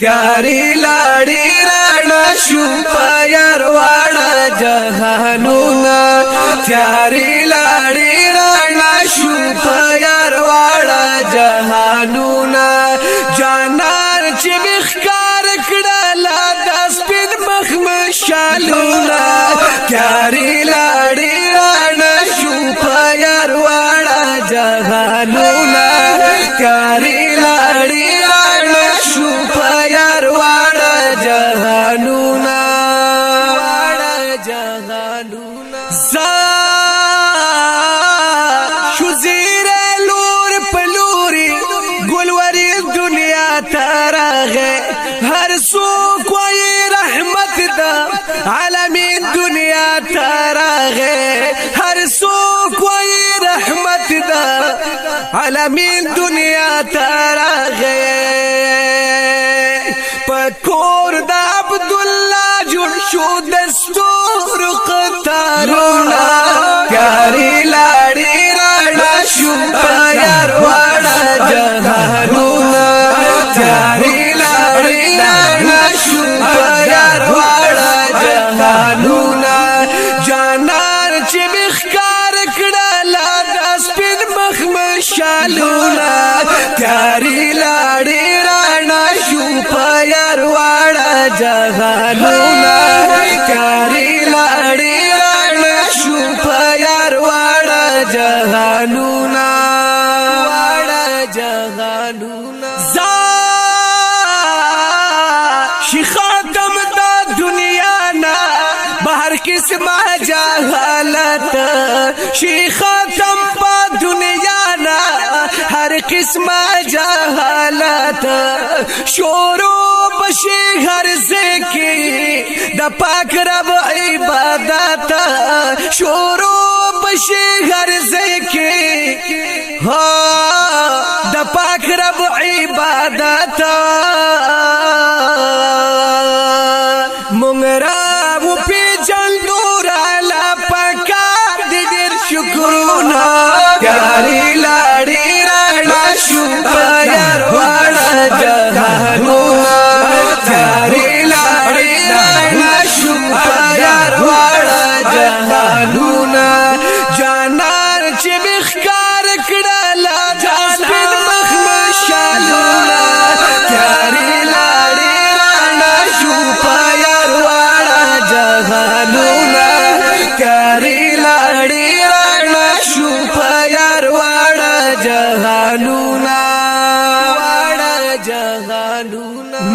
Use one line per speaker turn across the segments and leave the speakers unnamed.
تیاری لاړی رانا شو پیر واړه جهانونا تیاری لاړی رانا شو پیر واړه جهانونا جانان چې مخکار کړه د سپین مخ مشالونا تیاری لاړی رانا شو پیر واړه جهانونا تیاری لاړی رانا شو پیر واړه جهانونا شو زیر لور پلوری گلوری دنیا تراغه هر سوک وی رحمت دا عالمین دنیا تراغه هر سوک وی رحمت دا عالمین دنیا تراغه پکور دا عبدالله جوړ شو دستور قطارونا تیاری لاړی رانا شو پیر واړه جهانونا تیاری لاړی رانا شو پیر واړه جهانونا جانان چې مخکار کړه د سپین مخ مشالونا تیاری لاړی رانا شو پیر واړه جهانونا تیاری لاړی رانا شو پیر واړه جهانونا شي خاتم دا دنیا نا بهر قسم جهالت شي خاتم با دنیا نا هر قسم جهالت شروع بشي هر ذکی د پاک رب عبادت شروع بشي هر ذکی د پاک رب عبادت مونږرا و پی جندور لا پکار دې ډېر شکرونه تیاری لاړی رانا شو پیر واړه جهانونا تیاری لاړی رانا شو پیر واړه جهانونا جانان چې مخکار کړه د سپین مخ مشالونا تیاری لاړی رانا شو پیر واړه جهانونا تیاری لاړی رانا شو پیر واړه جهانونا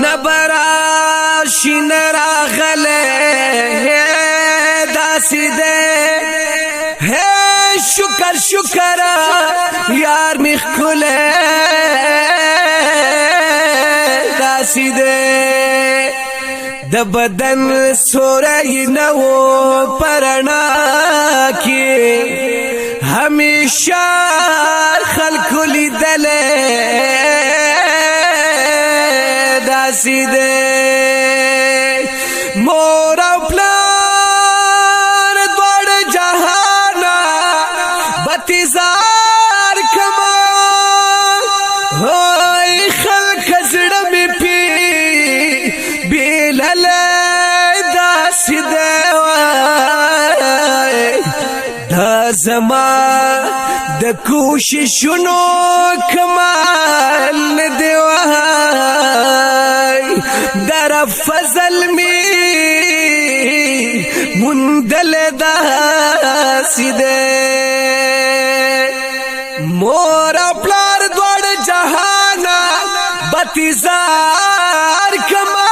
نبرا شین راغله داسې ده شکر شکر یار مخ کله داسې ده د بدن سورې نو پرنا کې همیشه خلق لیدل داسې ده مور او پلار دوړ جهانا بتزار کما هاي خلق زړه می پی بیلل داسې ده دا زما د کوششونو کمال دی وای در فضل می مندل داسې ده مور پلار دوړ جهانا بتزار کما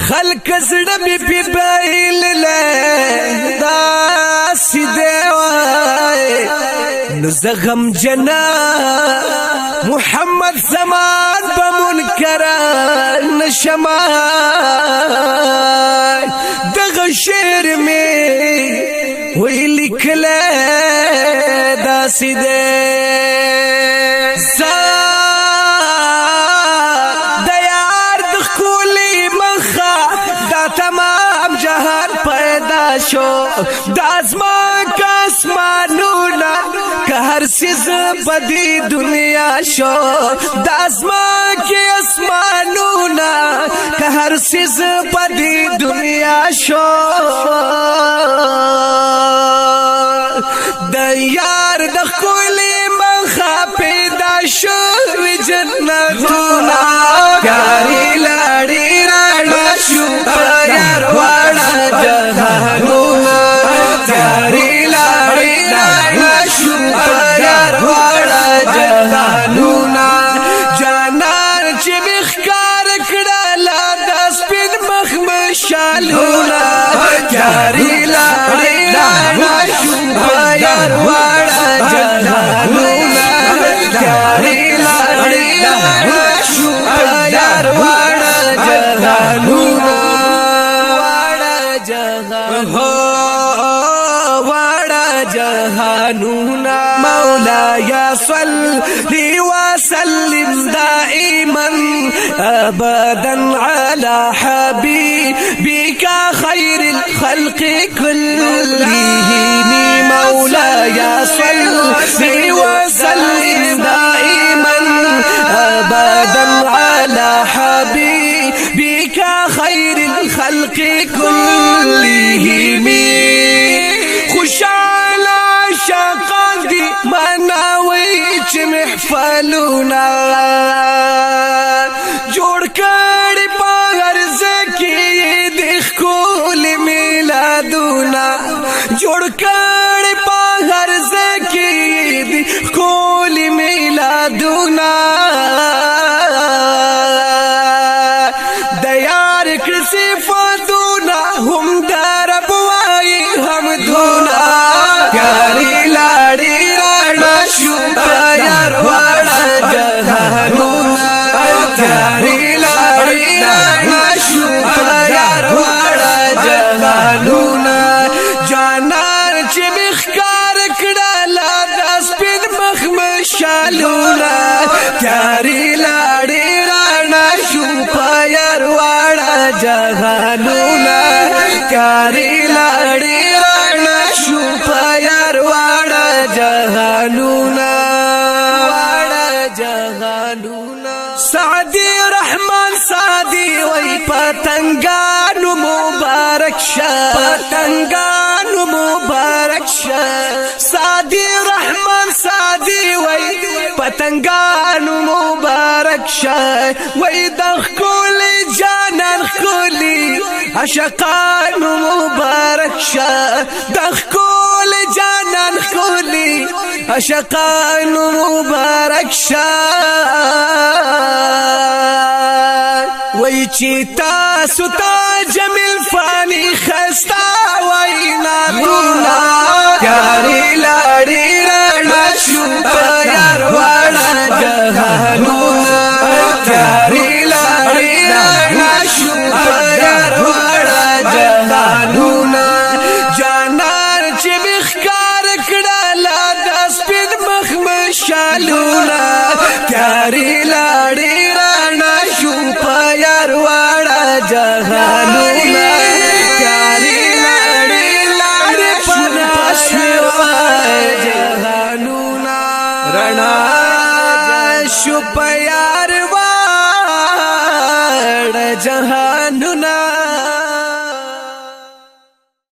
خلق زړه می په بیل له داسې ده وای نو زغم جنا محمد زمان بمنکر نشما دغه شعر می وی لیکله داسې ده د یار د خولي مخه دا تمام جهان پیدا شو د ازما کاسمانونا که هر سیز بدی دنیا شو داسمان کی اسمانونا که هر سیز بدی دنیا شو د یار د خولي مخه پیدا شو جنتونا یاري لاړي راړه شو یار واړه جهانونا یاري لاړي راړه شو یار واړه جهانونا جانان چې مخکار کړه د سپین مخ مشالونا یاري لاړي راړه شو یار واړه جهانونا یاري لاړي راړه شو یار واړه جهانونا واړه جهانونا جهانونا مولاي صلي وسلم دائما ابدا على حبيبك خير الخلق كلهم مولاي صلي وسلم دائما ابدا على حبيبك خير الخلق كلهم خوشاله شاقان دي مناوي چې محفلونا جوړ کړي په غرض کې د خپل میلادونا جوړ کړي په غرض کې د خپل میلادونا د یار کړي صفاتونا هم درب وای هم دونا یاري لاړي راړه شو یار واړه جهانونا یاري لاړي راړه شو یار واړه جهانونا جانان چې مخکار کړه د سپین مخ مشالونا یاري لاړي راړه شو یار واړه جهانونا یاري لاړي شو یار واړه جهانونا واړه جهانونا سعدي رحمان سعدي وای پتنګانو مبارک شه پتنګانو مبارک شه سعدي رحمان سعدي وای پتنګانو مبارک شه وای د خپل جانان خولي عشقان مبارک شه د خپل جانان خولي عشقان مبارک شه وای چې تاسو ته جمیل فانی خستا وای ناتونا یاري لاړي راړه شو یار واړه جهانونا یاري لاړي راړه شو یار واړه جهانونا جانان چې مخکار کړه د سپین مخ مشالونا یاري لاړي راړه شو یار واړه جهانونا یاري لاړي لاړي شو جهانونا رڼا شو یار واړه جهان